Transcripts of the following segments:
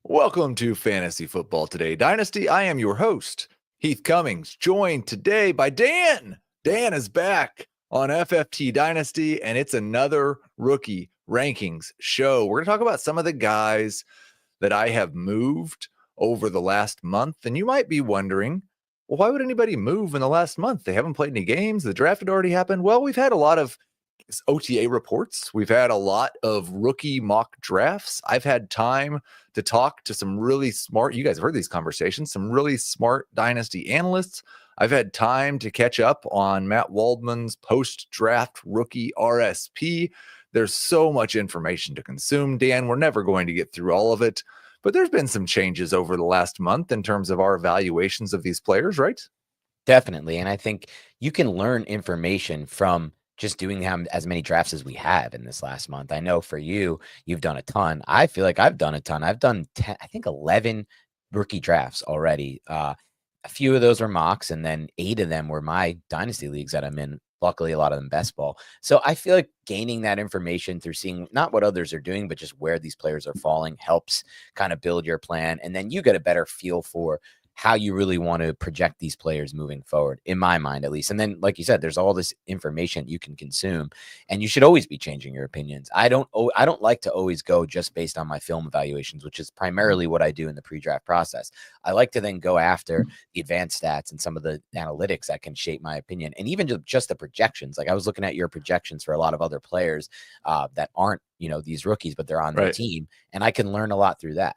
Welcome to Fantasy Football Today Dynasty. I am your host, Heath Cummings, joined today by Dan. Dan is back on FFT Dynasty, and it's another rookie rankings show. We're going to talk about some of the guys that I have moved over the last month. And you might be wondering, well, why would anybody move in the last month? They haven't played any games. The draft had already happened. Well, we've had a lot of OTA reports. We've had a lot of rookie mock drafts. I've had time to talk to some really smart, you guys have heard these conversations, some really smart dynasty analysts. I've had time to catch up on Matt Waldman's post-draft rookie RSP. There's so much information to consume, Dan. We're never going to get through all of it, but there's been some changes over the last month in terms of our evaluations of these players, right? Definitely. And I think you can learn information from just doing as many drafts as we have in this last month. I know for you, you've done a ton. I feel like I've done a ton. I've done 10, I think 11 rookie drafts already. A few of those were mocks, and then 8 of them were my dynasty leagues that I'm in. Luckily, a lot of them best ball. So I feel like gaining that information through seeing not what others are doing, but just where these players are falling helps kind of build your plan. And then you get a better feel for how you really want to project these players moving forward, in my mind, at least. And then, like you said, there's all this information you can consume, and you should always be changing your opinions. I don't like to always go just based on my film evaluations, which is primarily what I do in the pre-draft process. I like to then go after the advanced stats and some of the analytics that can shape my opinion, and even just the projections. Like I was looking at your projections for a lot of other players that aren't, these rookies, but they're on their team, and I can learn a lot through that.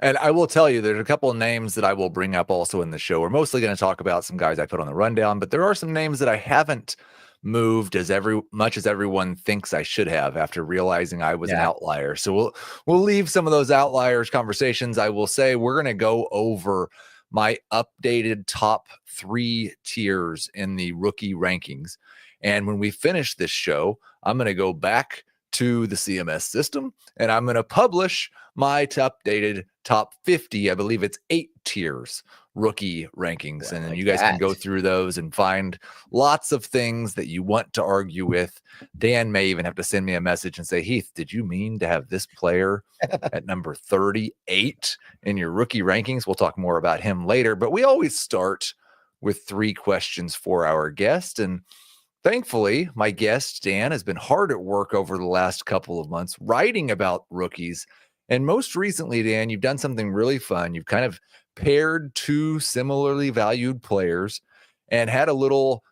And I will tell you, there's a couple of names that I will bring up also in the show. We're mostly going to talk about some guys I put on the rundown, but there are some names that I haven't moved as much as everyone thinks I should have after realizing I was an outlier. So we'll leave some of those outliers conversations. I will say we're going to go over my updated top 3 tiers in the rookie rankings. And when we finish this show, I'm going to go back to the CMS system, and I'm going to publish my updated top 50. I believe it's 8 tiers rookie rankings. And then you guys can go through those and find lots of things that you want to argue with. Dan may even have to send me a message and say, Heath, did you mean to have this player at number 38 in your rookie rankings? We'll talk more about him later, but we always start with 3 questions for our guest. And thankfully, my guest, Dan, has been hard at work over the last couple of months writing about rookies. And most recently, Dan, you've done something really fun. You've kind of paired 2 similarly valued players and had a little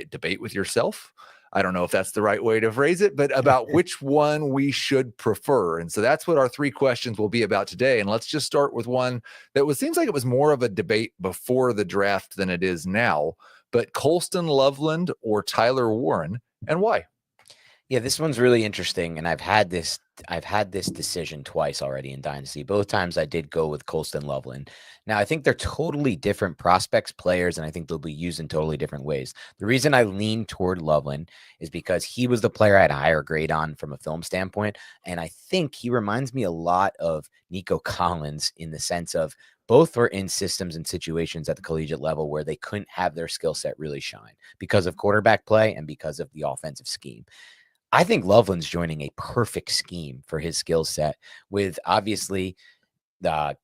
debate with yourself. I don't know if that's the right way to phrase it, but about which one we should prefer. And so that's what our 3 questions will be about today. And let's just start with one that seems like it was more of a debate before the draft than it is now. But Colston Loveland or Tyler Warren, and why? Yeah, this one's really interesting, and I've had this decision twice already in Dynasty. Both times I did go with Colston Loveland. Now, I think they're totally different prospects, players, and I think they'll be used in totally different ways. The reason I lean toward Loveland is because he was the player I had a higher grade on from a film standpoint, and I think he reminds me a lot of Nico Collins in the sense of both were in systems and situations at the collegiate level where they couldn't have their skill set really shine because of quarterback play and because of the offensive scheme. I think Loveland's joining a perfect scheme for his skill set with obviously the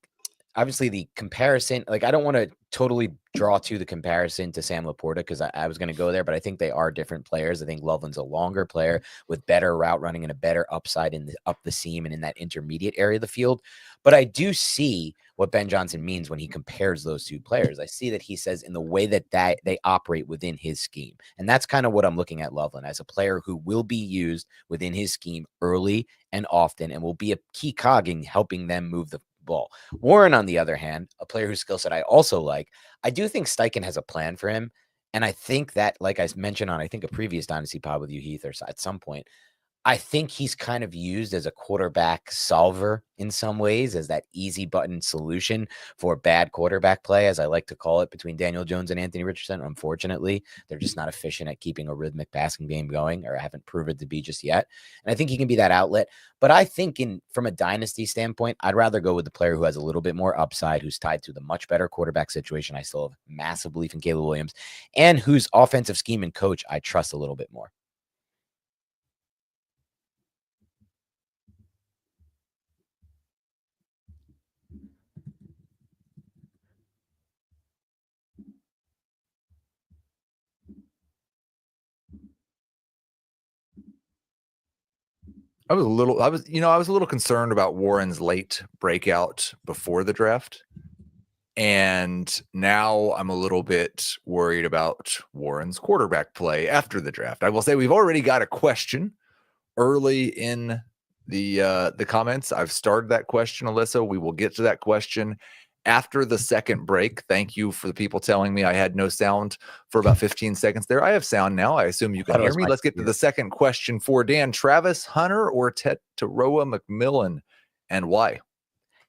comparison. Like, I don't want to totally draw the comparison to Sam Laporta because I was going to go there, but I think they are different players. I think Loveland's a longer player with better route running and a better upside up the seam and in that intermediate area of the field. But I do see what Ben Johnson means when he compares those 2 players. I see that he says in the way that they operate within his scheme. And that's kind of what I'm looking at Loveland as, a player who will be used within his scheme early and often and will be a key cog in helping them move the ball. Warren, on the other hand, a player whose skill set I also like. I do think Steichen has a plan for him. And I think that, like I mentioned on, I think, a previous Dynasty pod with you, Heath, or at some point, I think he's kind of used as a quarterback solver in some ways, as that easy button solution for bad quarterback play, as I like to call it, between Daniel Jones and Anthony Richardson. Unfortunately, they're just not efficient at keeping a rhythmic passing game going, or haven't proven to be just yet. And I think he can be that outlet. But I think from a dynasty standpoint, I'd rather go with the player who has a little bit more upside, who's tied to the much better quarterback situation. I still have massive belief in Caleb Williams, and whose offensive scheme and coach I trust a little bit more. I was a little concerned about Warren's late breakout before the draft. And now I'm a little bit worried about Warren's quarterback play after the draft. I will say we've already got a question early in the comments. I've started that question, Alyssa. We will get to that question after the second break. Thank you for the people telling me I had no sound for about 15 seconds there. I have sound now. I assume you can hear me. Let's get to the second question for Dan. Travis Hunter or Teteroa McMillan, and why?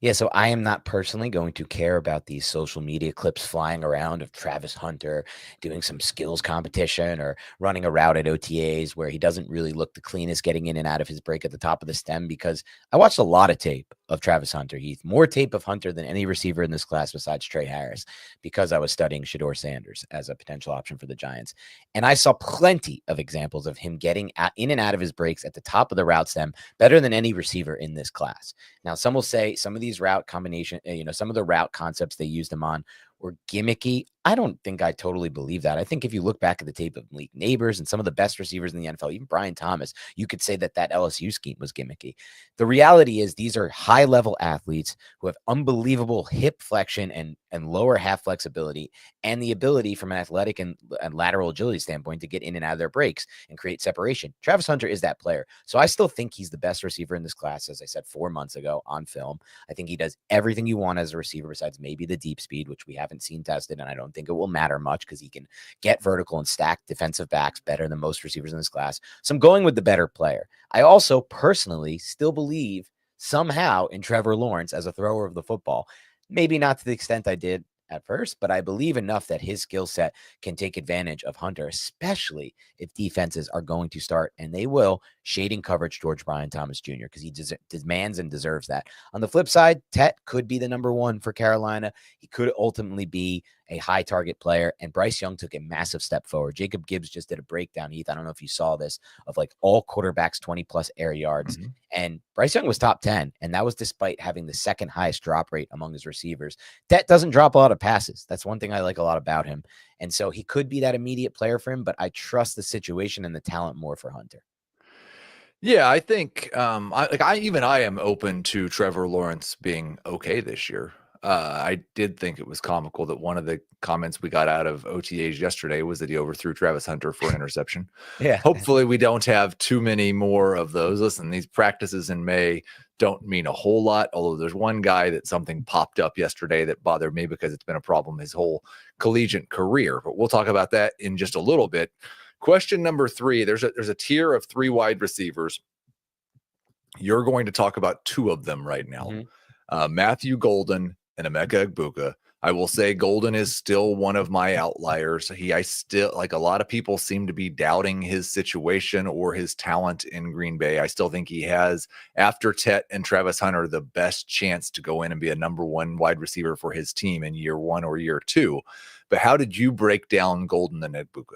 Yeah, so I am not personally going to care about these social media clips flying around of Travis Hunter doing some skills competition or running a route at OTAs where he doesn't really look the cleanest getting in and out of his break at the top of the stem, because I watched a lot of tape of Travis Hunter, Heath, more tape of Hunter than any receiver in this class besides Trey Harris, because I was studying Shedeur Sanders as a potential option for the Giants. And I saw plenty of examples of him getting in and out of his breaks at the top of the route stem better than any receiver in this class. Now, some will say some of these route combination, some of the route concepts they used him on were gimmicky. I don't think I totally believe that. I think if you look back at the tape of Malik Neighbors and some of the best receivers in the NFL, even Brian Thomas, you could say that LSU scheme was gimmicky. The reality is these are high-level athletes who have unbelievable hip flexion and lower half flexibility and the ability from an athletic and lateral agility standpoint to get in and out of their breaks and create separation. Travis Hunter is that player. So I still think he's the best receiver in this class, as I said 4 months ago on film. I think he does everything you want as a receiver besides maybe the deep speed, which we haven't seen tested, and I don't think it will matter much because he can get vertical and stack defensive backs better than most receivers in this class. So I'm going with the better player. I also personally still believe somehow in Trevor Lawrence as a thrower of the football. Maybe not to the extent I did at first, but I believe enough that his skill set can take advantage of Hunter, especially if defenses are going to start, and they will, shading coverage towards Brian Thomas Jr. because he demands and deserves that. On the flip side, Tet could be the number one for Carolina. He could ultimately be a high target player, and Bryce Young took a massive step forward. Jacob Gibbs just did a breakdown, Heath. I don't know if you saw this, of like all quarterbacks 20-plus air yards. Mm-hmm. And Bryce Young was top 10, and that was despite having the second highest drop rate among his receivers. Tet doesn't drop a lot of passes. That's one thing I like a lot about him. And so he could be that immediate player for him, but I trust the situation and the talent more for Hunter. Yeah, I think I am open to Trevor Lawrence being okay this year. I did think it was comical that one of the comments we got out of OTAs yesterday was that he overthrew Travis Hunter for an interception. Yeah. Hopefully we don't have too many more of those. Listen, these practices in May don't mean a whole lot, although there's one guy that something popped up yesterday that bothered me because it's been a problem his whole collegiate career. But we'll talk about that in just a little bit. Question number 3, there's a tier of 3 wide receivers. You're going to talk about 2 of them right now. Mm-hmm. Matthew Golden and Emeka Egbuka. I will say Golden is still one of my outliers. I still, like a lot of people, seem to be doubting his situation or his talent in Green Bay. I still think he has, after Tet and Travis Hunter, the best chance to go in and be a number 1 wide receiver for his team in year 1 or year 2. But how did you break down Golden and Egbuka?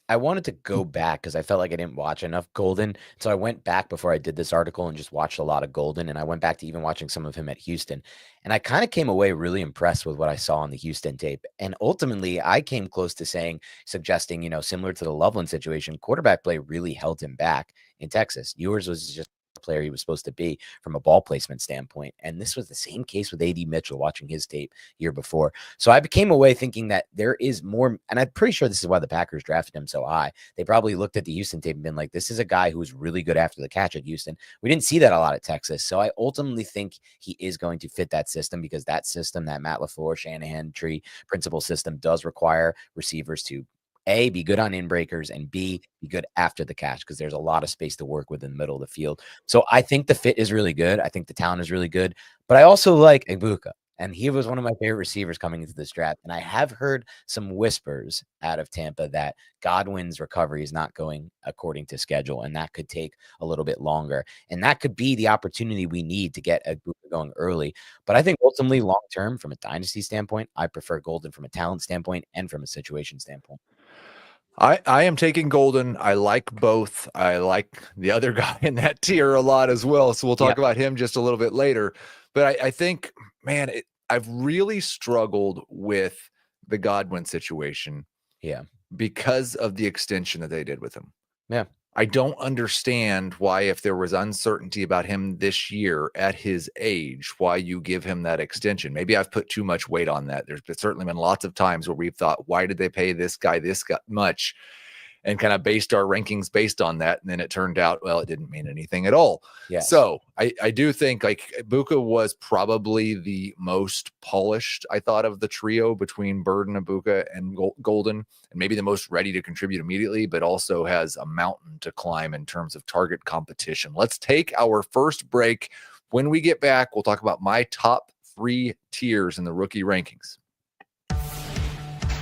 I wanted to go back because I felt like I didn't watch enough Golden. So I went back before I did this article and just watched a lot of Golden. And I went back to even watching some of him at Houston. And I kind of came away really impressed with what I saw on the Houston tape. And ultimately, I came close to suggesting, similar to the Loveland situation, quarterback play really held him back in Texas. Ewers was just player he was supposed to be from a ball placement standpoint. And this was the same case with AD Mitchell watching his tape year before. So I came away thinking that there is more, and I'm pretty sure this is why the Packers drafted him so high. They probably looked at the Houston tape and been like, this is a guy who was really good after the catch at Houston. We didn't see that a lot at Texas. So I ultimately think he is going to fit that system because that system, that Matt LaFleur, Shanahan tree principal system, does require receivers to A, be good on in-breakers, and B, be good after the catch because there's a lot of space to work with in the middle of the field. So I think the fit is really good. I think the talent is really good. But I also like Egbuka, and he was one of my favorite receivers coming into this draft. And I have heard some whispers out of Tampa that Godwin's recovery is not going according to schedule, and that could take a little bit longer. And that could be the opportunity we need to get Egbuka going early. But I think ultimately long-term, from a dynasty standpoint, I prefer Golden from a talent standpoint and from a situation standpoint. I am taking Golden. I like both. I like the other guy in that tier a lot as well. So we'll talk about him just a little bit later. But I think, man, I've really struggled with the Godwin situation. Yeah. Because of the extension that they did with him. Yeah. I don't understand why, if there was uncertainty about him this year at his age, why you give him that extension. Maybe I've put too much weight on that. There's certainly been lots of times where we've thought, why did they pay this guy much? And kind of based our rankings based on that. And then it turned out, well, it didn't mean anything at all. Yes. So I do think like Ibuka was probably the most polished, I thought, of the trio between Bird and Ibuka and Golden, and maybe the most ready to contribute immediately, but also has a mountain to climb in terms of target competition. Let's take our first break. When we get back, we'll talk about my top 3 tiers in the rookie rankings.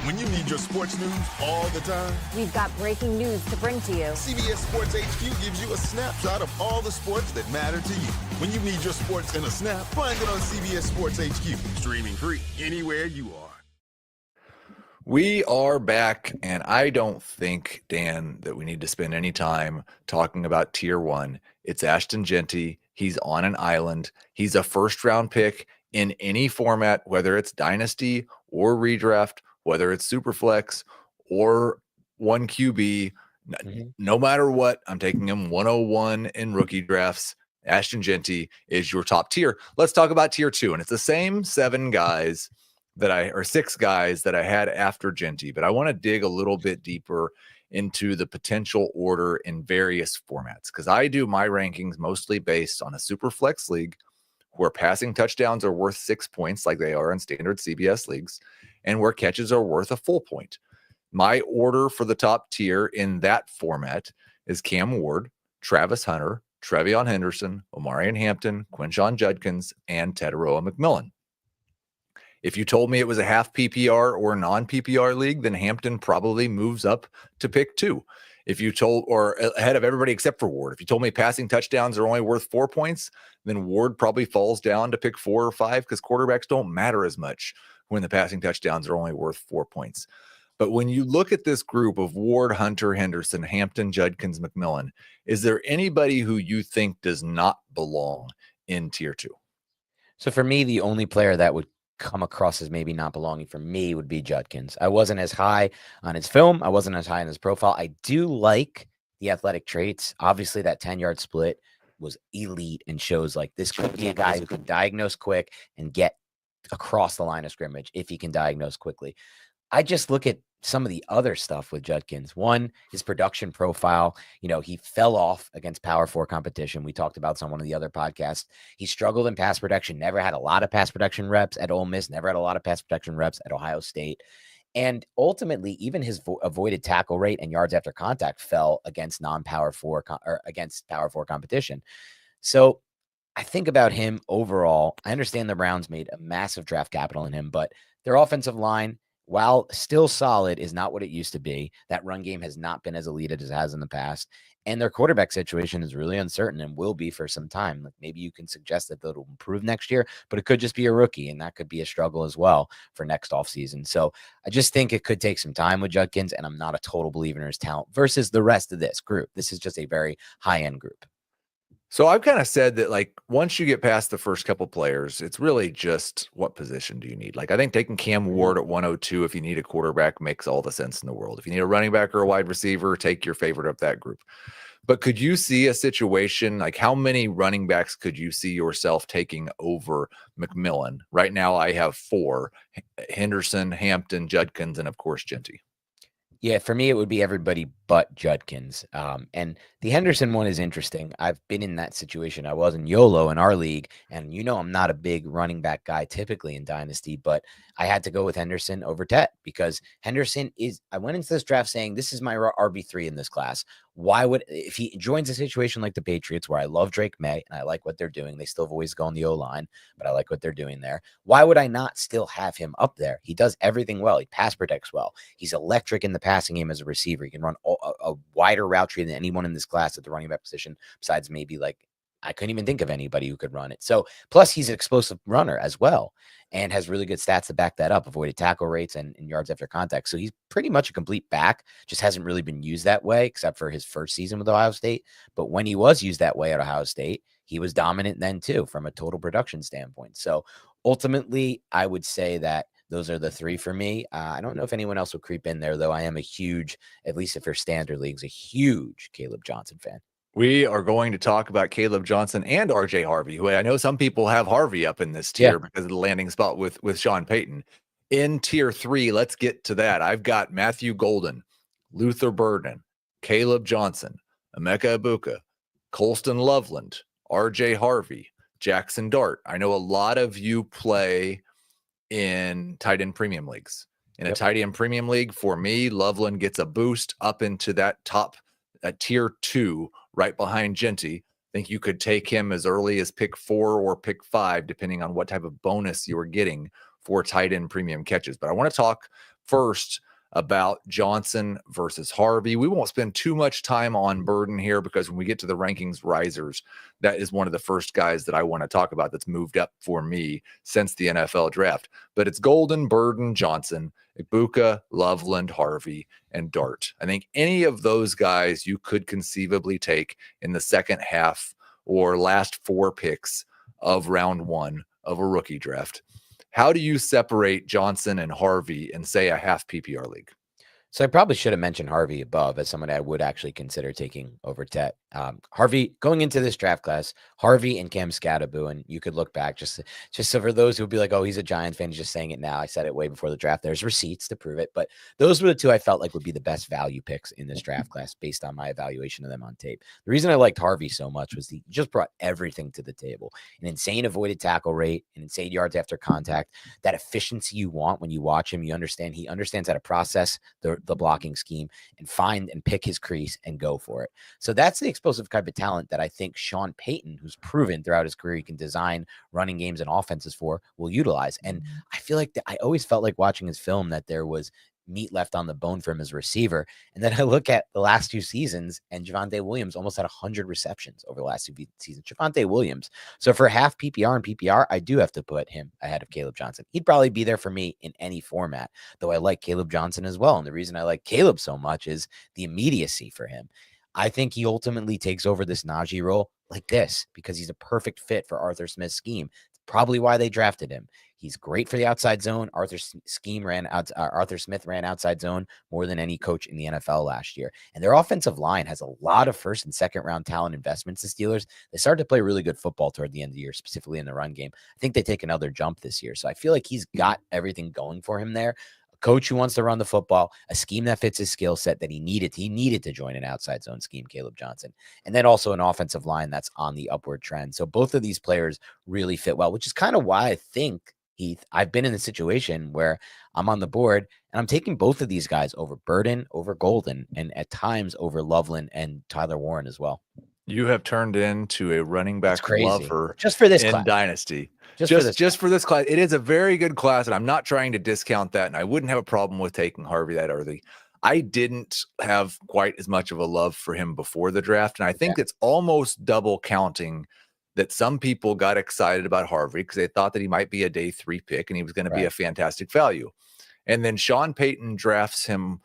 When you need your sports news all the time, we've got breaking news to bring to you. CBS Sports HQ gives you a snapshot of all the sports that matter to you. When you need your sports in a snap, find it on CBS Sports HQ, streaming free anywhere you are. We are back, and I don't think, Dan, that we need to spend any time talking about tier 1. It's Ashton Genty. He's on an island. He's a first-round pick in any format, whether it's Dynasty or redraft, whether it's Superflex or 1 QB, no matter what, I'm taking him 101 in rookie drafts. Ashton Genty is your top tier. Let's talk about tier 2. And it's the same 6 guys that I had after Genty, but I want to dig a little bit deeper into the potential order in various formats, because I do my rankings mostly based on a Superflex league where passing touchdowns are worth 6 points like they are in standard CBS leagues, and where catches are worth a full point. My order for the top tier in that format is Cam Ward, Travis Hunter, Trevion Henderson, Omarion Hampton, Quinshon Judkins, and Tataroa McMillan. If you told me it was a half PPR or non-PPR league, then Hampton probably moves up to pick 2. If you told, or ahead of everybody except for Ward, if you told me passing touchdowns are only worth 4 points, then Ward probably falls down to pick 4 or 5, because quarterbacks don't matter as much when the passing touchdowns are only worth 4 points. But when you look at this group of Ward, Hunter, Henderson, Hampton, Judkins, McMillan, is there anybody who you think does not belong in tier 2? So for me, the only player that would come across as maybe not belonging for me would be Judkins. I wasn't as high on his film. I wasn't as high on his profile. I do like the athletic traits. Obviously, that 10-yard split was elite and shows like this could be a guy who can diagnose quick and get across the line of scrimmage if he can diagnose quickly. I just look at some of the other stuff with Judkins. One, his production profile. He fell off against Power 4 competition. We talked about some one of the other podcasts. He struggled in pass protection, never had a lot of pass protection reps at Ole Miss, never had a lot of pass protection reps at Ohio State. And ultimately, even his avoided tackle rate and yards after contact fell against non-Power 4 or against Power 4 competition. So I think about him overall. I understand the Browns made a massive draft capital in him, but their offensive line, while still solid, is not what it used to be. That run game has not been as elite as it has in the past. And their quarterback situation is really uncertain and will be for some time. Like maybe you can suggest that they'll improve next year, but it could just be a rookie, and that could be a struggle as well for next offseason. So I just think it could take some time with Judkins, and I'm not a total believer in his talent versus the rest of this group. This is just a very high-end group. So I've kind of said that, like, once you get past the first couple players, it's really just what position do you need? Like, I think taking Cam Ward at 102, if you need a quarterback, makes all the sense in the world. If you need a running back or a wide receiver, take your favorite of that group. But could you see a situation, like how many running backs could you see yourself taking over McMillan? Right now I have 4: Henderson, Hampton, Judkins, and of course Genty. Yeah, for me, it would be everybody but Judkins. And the Henderson one is interesting. I've been in that situation. I was in YOLO in our league, and I'm not a big running back guy typically in Dynasty, but I had to go with Henderson over Tet because Henderson I went into this draft saying, this is my RB3 in this class. If he joins a situation like the Patriots, where I love Drake May and I like what they're doing, they still have always go on the O-line, but I like what they're doing there. Why would I not still have him up there? He does everything well. He pass protects well. He's electric in the passing game as a receiver. He can run a wider route tree than anyone in this class at the running back position, besides maybe I couldn't even think of anybody who could run it. So plus he's an explosive runner as well and has really good stats to back that up, avoided tackle rates and yards after contact. So he's pretty much a complete back, just hasn't really been used that way except for his first season with Ohio State. But when he was used that way at Ohio State, he was dominant then too from a total production standpoint. So ultimately, I would say that Those are the three for me. I don't know if anyone else will creep in there, though. I am at least if you're standard leagues, a huge Caleb Johnson fan. We are going to talk about Caleb Johnson and RJ Harvey, who I know some people have Harvey up in this tier because of the landing spot with Sean Payton. In tier 3, let's get to that. I've got Matthew Golden, Luther Burden, Caleb Johnson, Emeka Ibuka, Colston Loveland, RJ Harvey, Jackson Dart. I know a lot of you play in tight end premium leagues. In a tight end premium league, for me, Loveland gets a boost up into that top tier 2, right behind Genty. I think you could take him as early as pick 4 or pick 5, depending on what type of bonus you are getting for tight end premium catches. But I want to talk first about Johnson versus Harvey. We won't spend too much time on Burden here because when we get to the rankings risers, that is one of the first guys that I want to talk about that's moved up for me since the NFL draft. But it's Golden, Burden, Johnson, Ibuka, Loveland, Harvey, and Dart. I think any of those guys you could conceivably take in the second half or last 4 picks of round 1 of a rookie draft. How do you separate Johnson and Harvey in, say, a half PPR league? So I probably should have mentioned Harvey above as someone I would actually consider taking over Tet. Harvey, going into this draft class, Harvey and Cam Scatterbo, and you could look back just so for those who would be like, oh, he's a Giants fan, he's just saying it now. I said it way before the draft. There's receipts to prove it. But those were the 2 I felt like would be the best value picks in this draft class based on my evaluation of them on tape. The reason I liked Harvey so much was he just brought everything to the table. An insane avoided tackle rate, an insane yards after contact, that efficiency you want when you watch him. He understands how to process the blocking scheme and find and pick his crease and go for it. So that's the explosive type of talent that I think Sean Payton, who's proven throughout his career he can design running games and offenses for, will utilize. And I feel like I always felt like watching his film that there was meat left on the bone for him as a receiver. And then I look at the last 2 seasons and Javonte Williams almost had 100 receptions over the last 2 seasons. Javonte Williams. So for half PPR and PPR, I do have to put him ahead of Caleb Johnson. He'd probably be there for me in any format, though I like Caleb Johnson as well. And the reason I like Caleb so much is the immediacy for him. I think he ultimately takes over this Najee role like this because he's a perfect fit for Arthur Smith's scheme. It's probably why they drafted him. He's great for the outside zone. Arthur Smith ran outside zone more than any coach in the NFL last year. And their offensive line has a lot of first and second round talent investments. The Steelers, they started to play really good football toward the end of the year, specifically in the run game. I think they take another jump this year. So I feel like he's got everything going for him there. Coach who wants to run the football, a scheme that fits his skill set that he needed. He needed to join an outside zone scheme, Caleb Johnson. And then also an offensive line that's on the upward trend. So both of these players really fit well, which is kind of why I think, Heath, I've been in a situation where I'm on the board and I'm taking both of these guys over Burden, over Golden, and at times over Loveland and Tyler Warren as well. You have turned into a running back lover just for this in class. Dynasty. Just for this class. It is a very good class, and I'm not trying to discount that, and I wouldn't have a problem with taking Harvey that early. I didn't have quite as much of a love for him before the draft, and I think it's almost double counting that some people got excited about Harvey because they thought that he might be a day 3 pick and he was going to be a fantastic value. And then Sean Payton drafts him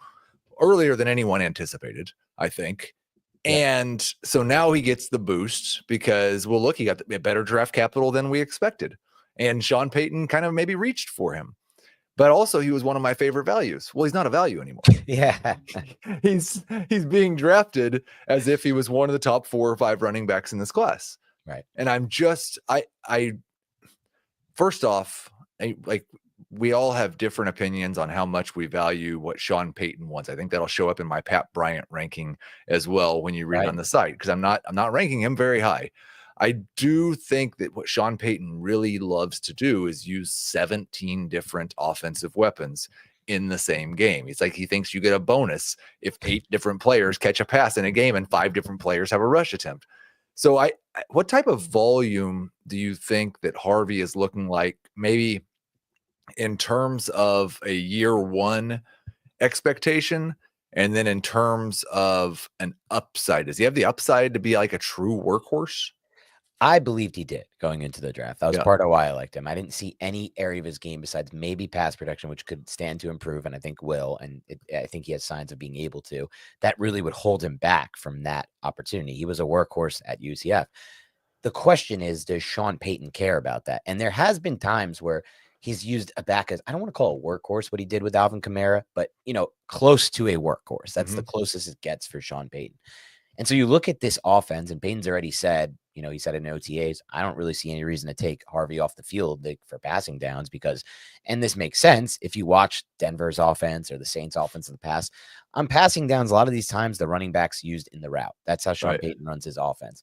earlier than anyone anticipated, I think. And so now he gets the boost because, well, look, he got a better draft capital than we expected. And Sean Payton kind of maybe reached for him. But also he was one of my favorite values. Well, he's not a value anymore. He's being drafted as if he was one of the top 4 or 5 running backs in this class. Right. And I'm just, first off, we all have different opinions on how much we value what Sean Payton wants. I think that'll show up in my Pat Bryant ranking as well when you read on the site, because I'm not ranking him very high. I do think that what Sean Payton really loves to do is use 17 different offensive weapons in the same game. It's like he thinks you get a bonus if 8 different players catch a pass in a game and 5 different players have a rush attempt. So what type of volume do you think that Harvey is looking like, maybe in terms of a year 1 expectation, and then in terms of an upside? Does he have the upside to be like a true workhorse? I believed he did going into the draft. That was part of why I liked him. I didn't see any area of his game besides maybe pass protection, which could stand to improve, and I think will. And I think he has signs of being able to. That really would hold him back from that opportunity. He was a workhorse at UCF. The question is, does Sean Payton care about that? And there has been times where he's used a back as, I don't want to call it a workhorse, what he did with Alvin Kamara, but, close to a workhorse. That's the closest it gets for Sean Payton. And so you look at this offense, and Payton's already said, he said in OTAs, I don't really see any reason to take Harvey off the field for passing downs because, and this makes sense if you watch Denver's offense or the Saints offense in the past, on passing downs, a lot of these times the running back's used in the route. That's how Sean Payton runs his offense.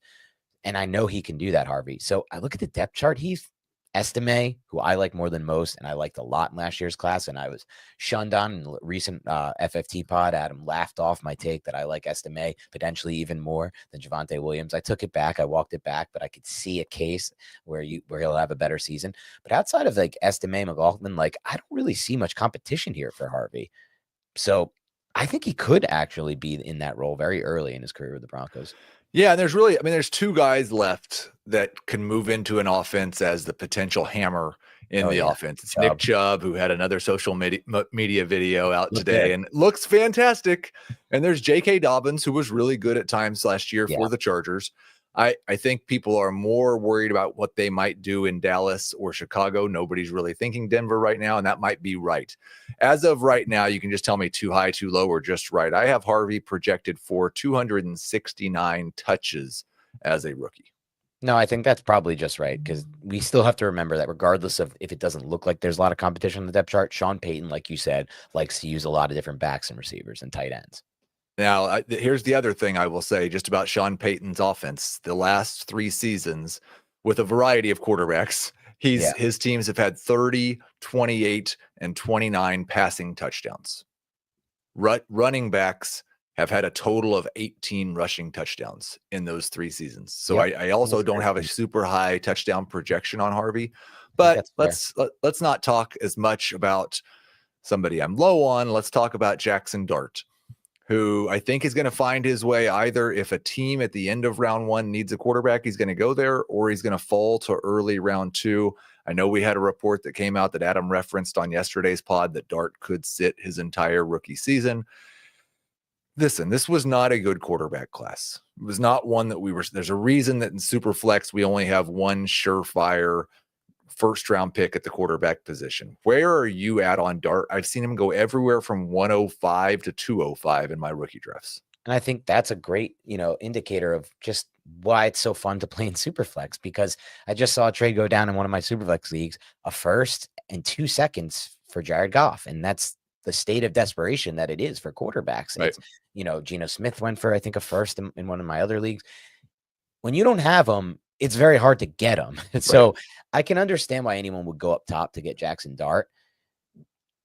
And I know he can do that, Harvey. So I look at the depth chart, Heath. Estime, who I like more than most, and I liked a lot in last year's class, and I was shunned on in the recent FFT pod. Adam laughed off my take that I like Estime potentially even more than Javonte Williams. I took it back. I walked it back, but I could see a case where he'll have a better season. But outside of Estime, McLaughlin, I don't really see much competition here for Harvey. So I think he could actually be in that role very early in his career with the Broncos. Yeah, there's two guys left that can move into an offense as the potential hammer in the offense. It's Nick Chubb, who had another social media video out today and looks fantastic. And there's J.K. Dobbins, who was really good at times last year for the Chargers. I think people are more worried about what they might do in Dallas or Chicago. Nobody's really thinking Denver right now, and that might be right. As of right now, you can just tell me too high, too low, or just right. I have Harvey projected for 269 touches as a rookie. No, I think that's probably just right, because we still have to remember that regardless of if it doesn't look like there's a lot of competition on the depth chart, Sean Payton, like you said, likes to use a lot of different backs and receivers and tight ends. Now, here's the other thing I will say just about Sean Payton's offense. The last 3 seasons with a variety of quarterbacks, his teams have had 30, 28, and 29 passing touchdowns. Running backs have had a total of 18 rushing touchdowns in those 3 seasons. So I also don't have a super high touchdown projection on Harvey, but let's not talk as much about somebody I'm low on. Let's talk about Jackson Dart, who I think is going to find his way either if a team at the end of round 1 needs a quarterback, he's going to go there, or he's going to fall to early round 2. I know we had a report that came out that Adam referenced on yesterday's pod that Dart could sit his entire rookie season. Listen, this was not a good quarterback class. It was not one that there's a reason that in Superflex, we only have one surefire first-round pick at the quarterback position. Where are you at on Dart? I've seen him go everywhere from 105 to 205 in my rookie drafts. And I think that's a great, indicator of just why it's so fun to play in Superflex, because I just saw a trade go down in one of my Superflex leagues, a first and 2 seconds for Jared Goff. And that's the state of desperation that it is for quarterbacks. Right. Geno Smith went for, I think, a first in one of my other leagues. When you don't have them, it's very hard to get them. So I can understand why anyone would go up top to get Jackson Dart.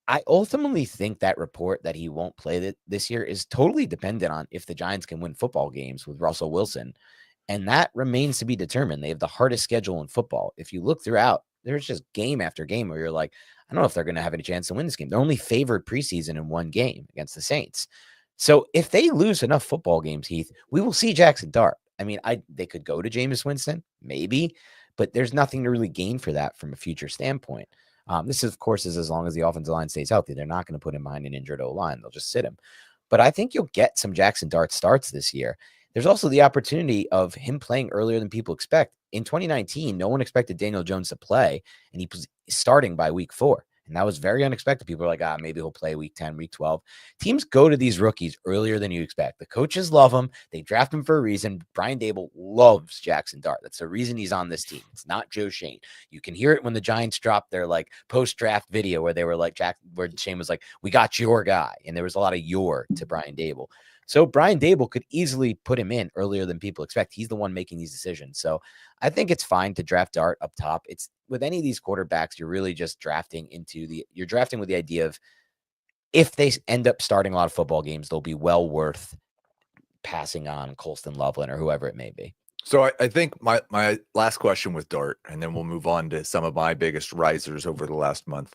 I ultimately think that report that he won't play this year is totally dependent on if the Giants can win football games with Russell Wilson. And that remains to be determined. They have the hardest schedule in football. If you look throughout, there's just game after game where you're like, I don't know if they're going to have any chance to win this game. They're only favored preseason in 1 game against the Saints. So if they lose enough football games, Heath, we will see Jackson Dart. I mean, they could go to Jameis Winston, maybe, but there's nothing to really gain for that from a future standpoint. This, of course, is as long as the offensive line stays healthy. They're not going to put him behind an injured O-line. They'll just sit him. But I think you'll get some Jackson Dart starts this year. There's also the opportunity of him playing earlier than people expect. In 2019, no one expected Daniel Jones to play, and he was starting by week 4. And that was very unexpected. People were like, maybe he'll play week 10, week 12. Teams go to these rookies earlier than you expect. The coaches love him. They draft him for a reason. Brian Dable loves Jackson Dart. That's the reason he's on this team. It's not Joe Shane. You can hear it when the Giants dropped their post-draft video where they were where Shane was like, we got your guy. And there was a lot of your to Brian Dable. So Brian Dable could easily put him in earlier than people expect. He's the one making these decisions. So I think it's fine to draft Dart up top. It's with any of these quarterbacks, you're really just drafting with the idea of if they end up starting a lot of football games, they'll be well worth passing on Colston Loveland or whoever it may be. So I think my last question with Dart, and then we'll move on to some of my biggest risers over the last month,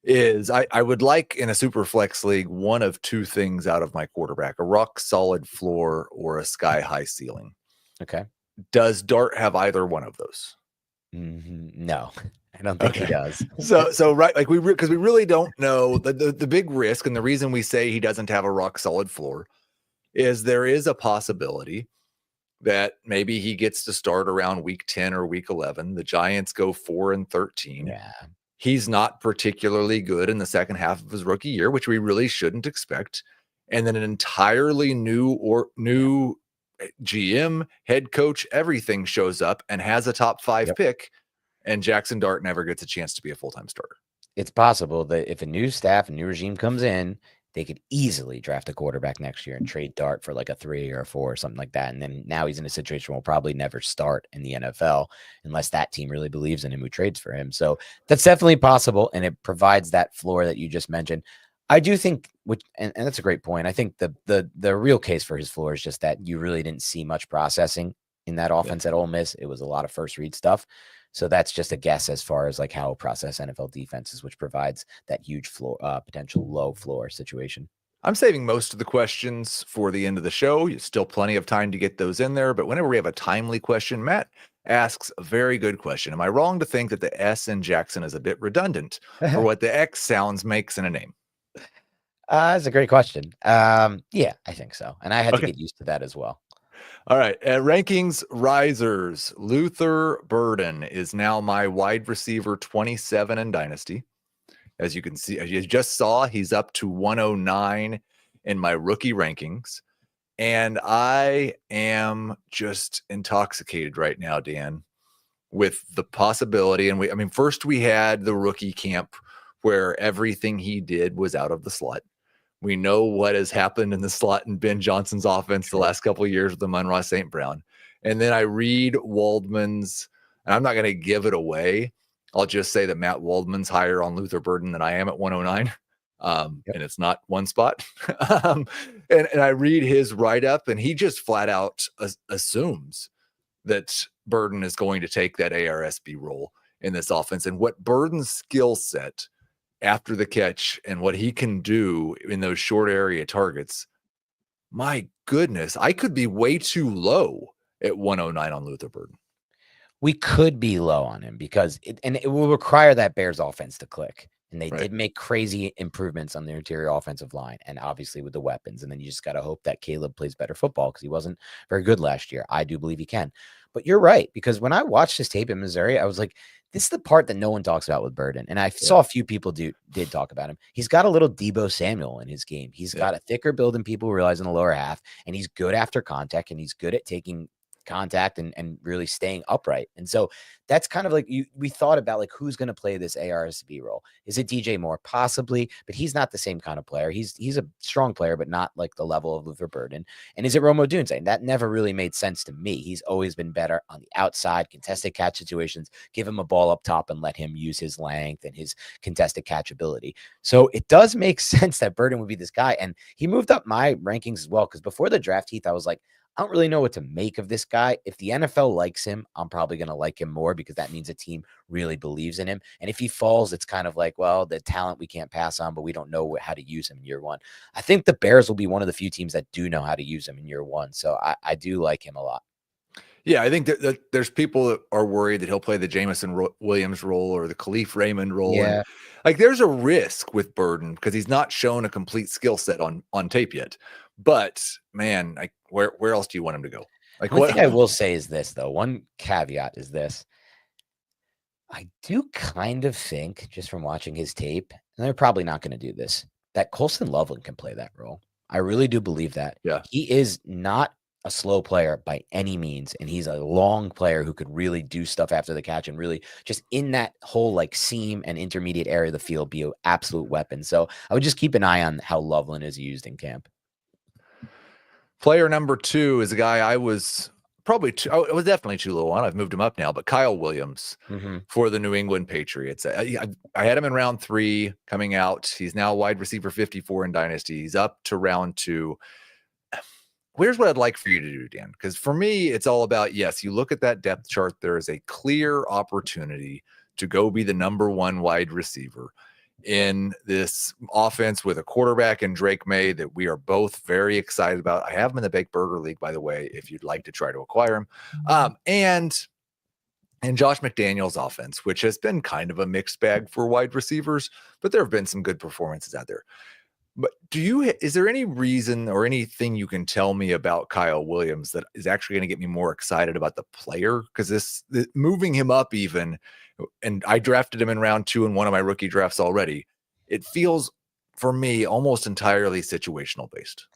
is I would like in a super flex league one of 2 things out of my quarterback: a rock solid floor or a sky high ceiling. Okay. Does Dart have either one of those? No, I don't think he does. So right, because we really don't know the big risk, and the reason we say he doesn't have a rock solid floor is there is a possibility that maybe he gets to start around week 10 or week 11. The Giants go 4-13. Yeah. He's not particularly good in the second half of his rookie year, which we really shouldn't expect. And then an entirely new GM, head coach, everything shows up and has a top 5 pick, and Jackson Dart never gets a chance to be a full-time starter. It's possible that if a new staff, a new regime comes in, they could easily draft a quarterback next year and trade Dart for like a 3 or a 4 or something like that. And then now he's in a situation where he'll probably never start in the NFL unless that team really believes in him who trades for him. So that's definitely possible, and it provides that floor that you just mentioned. I do think, and that's a great point. I think the real case for his floor is just that you really didn't see much processing in that offense at Ole Miss. It was a lot of first read stuff. So that's just a guess as far as like how process NFL defenses, which provides that huge floor, potential low floor situation. I'm saving most of the questions for the end of the show. There's still plenty of time to get those in there. But whenever we have a timely question, Matt asks a very good question. Am I wrong to think that the S in Jackson is a bit redundant for what the X sounds makes in a name? That's a great question. Yeah, I think so. And I had to get used to that as well. All right. At Rankings Risers, Luther Burden is now my wide receiver 27 in Dynasty. As you can see, as you just saw, he's up to 109 in my rookie rankings. And I am just intoxicated right now, Dan, with the possibility. And first we had the rookie camp where everything he did was out of the slot. We know what has happened in the slot in Ben Johnson's offense the last couple of years with the Amon-Ra St. Brown. And then I read Waldman's, and I'm not going to give it away. I'll just say that Matt Waldman's higher on Luther Burden than I am at 109. And it's not one spot. And I read his write-up, and he just flat out assumes that Burden is going to take that ARSB role in this offense. And what Burden's skill set after the catch and what he can do in those short area targets, my goodness, I could be way too low at 109 on Luther Burden. We could be low on him because it will require that Bears offense to click. And they did make crazy improvements on their interior offensive line and obviously with the weapons. And then you just got to hope that Caleb plays better football because he wasn't very good last year. I do believe he can. But you're right, because when I watched his tape in Missouri, I was like, this is the part that no one talks about with Burden. And I saw a few people did talk about him. He's got a little Debo Samuel in his game. He's got a thicker build than people realize in the lower half. And he's good after contact, and he's good at taking contact and really staying upright. And so that's kind of like we thought about like who's going to play this ARSB role. Is it DJ Moore? Possibly, but he's not the same kind of player. He's a strong player, but not like the level of Luther Burden. And is it Rome Odunze? That never really made sense to me. He's always been better on the outside, contested catch situations. Give him a ball up top and let him use his length and his contested catch ability. So it does make sense that Burden would be this guy. And he moved up my rankings as well, because before the draft, Heath, I was like, I don't really know what to make of this guy. If the NFL likes him, I'm probably going to like him more because that means a team really believes in him. And if he falls, it's kind of like, well, the talent we can't pass on, but we don't know how to use him in year one. I think the Bears will be one of the few teams that do know how to use him in year one. So I do like him a lot. Yeah, I think that there's people that are worried that he'll play the Jameson Williams role or the Khalif Raymond role. Yeah. And, like, there's a risk with Burden because he's not shown a complete skill set on tape yet. But man, like, where else do you want him to go? Like, One thing I will say is this, though. One caveat is this. I do kind of think, just from watching his tape, and they're probably not going to do this, that Colston Loveland can play that role. I really do believe that. Yeah. He is not a slow player by any means, and he's a long player who could really do stuff after the catch and really just in that whole like seam and intermediate area of the field be an absolute weapon. So I would just keep an eye on how Loveland is used in camp. Player number 2 is a guy I was definitely too low on. I've moved him up now, but Kyle Williams for the New England Patriots. I had him in round 3 coming out. He's now wide receiver 54 in Dynasty. He's up to round 2. Here's what I'd like for you to do, Dan, because for me, it's all about, yes, you look at that depth chart, there is a clear opportunity to go be the number 1 wide receiver in this offense with a quarterback in Drake May that we are both very excited about. I have him in the Bake Burger League, by the way, if you'd like to try to acquire him. And Josh McDaniels' offense, which has been kind of a mixed bag for wide receivers, but there have been some good performances out there. But is there any reason or anything you can tell me about Kyle Williams that is actually going to get me more excited about the player? Because moving him up even, and I drafted him in round 2 in one of my rookie drafts already. It feels for me almost entirely situational based.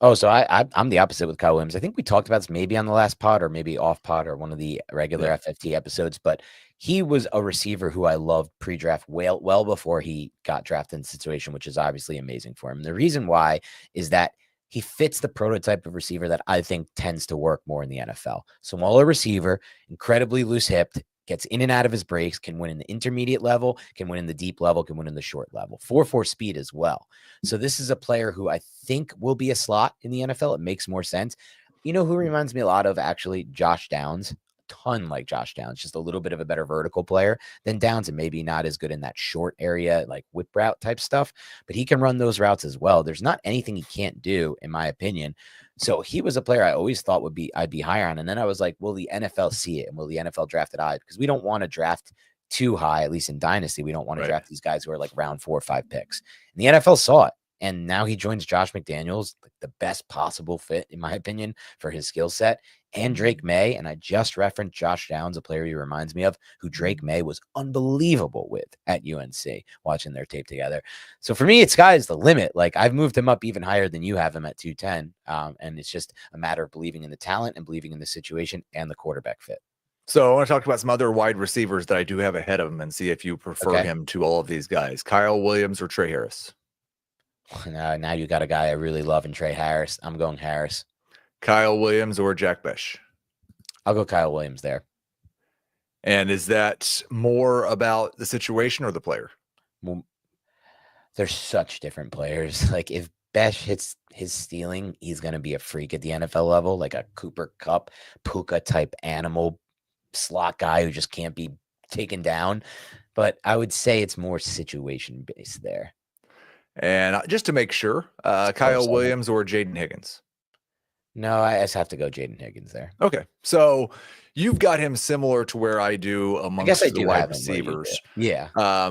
Oh, so I'm the opposite with Kyle Williams. I think we talked about this maybe on the last pod or maybe off pod or one of the regular FFT episodes, but he was a receiver who I loved pre-draft well before he got drafted in the situation, which is obviously amazing for him. The reason why is that he fits the prototype of receiver that I think tends to work more in the NFL. Smaller receiver, incredibly loose-hipped, gets in and out of his breaks, can win in the intermediate level, can win in the deep level, can win in the short level. 4.4 speed as well. So this is a player who I think will be a slot in the NFL. It makes more sense. You know who reminds me a lot of, actually? Josh Downs. Ton like Josh Downs, just a little bit of a better vertical player than Downs, and maybe not as good in that short area, like whip route type stuff, but he can run those routes as well. There's not anything he can't do, in my opinion. So he was a player I always thought I'd be higher on. And then I was like, will the NFL see it? And will the NFL draft it high? Because we don't want to draft too high, at least in Dynasty. We don't want to draft these guys who are like round 4 or 5 picks. And the NFL saw it. And now he joins Josh McDaniels, like the best possible fit, in my opinion, for his skill set, and Drake May. And I just referenced Josh Downs, a player he reminds me of, who Drake May was unbelievable with at UNC, watching their tape together. So for me, it's sky's the limit. Like, I've moved him up even higher than you have him at 210. And it's just a matter of believing in the talent and believing in the situation and the quarterback fit. So I want to talk about some other wide receivers that I do have ahead of him and see if you prefer him to all of these guys. Kyle Williams or Trey Harris? Now you got a guy I really love in Trey Harris. I'm going Harris. Kyle Williams or Jack Besh? I'll go Kyle Williams there. And is that more about the situation or the player? Well, they're such different players. Like, if Besh hits his ceiling, he's going to be a freak at the NFL level, like a Cooper Kupp, Puka type animal slot guy who just can't be taken down. But I would say it's more situation based there. And just to make sure, Kyle Williams or Jaden Higgins? No, I just have to go Jaden Higgins there. Okay. So you've got him similar to where I do amongst the wide receivers. Yeah.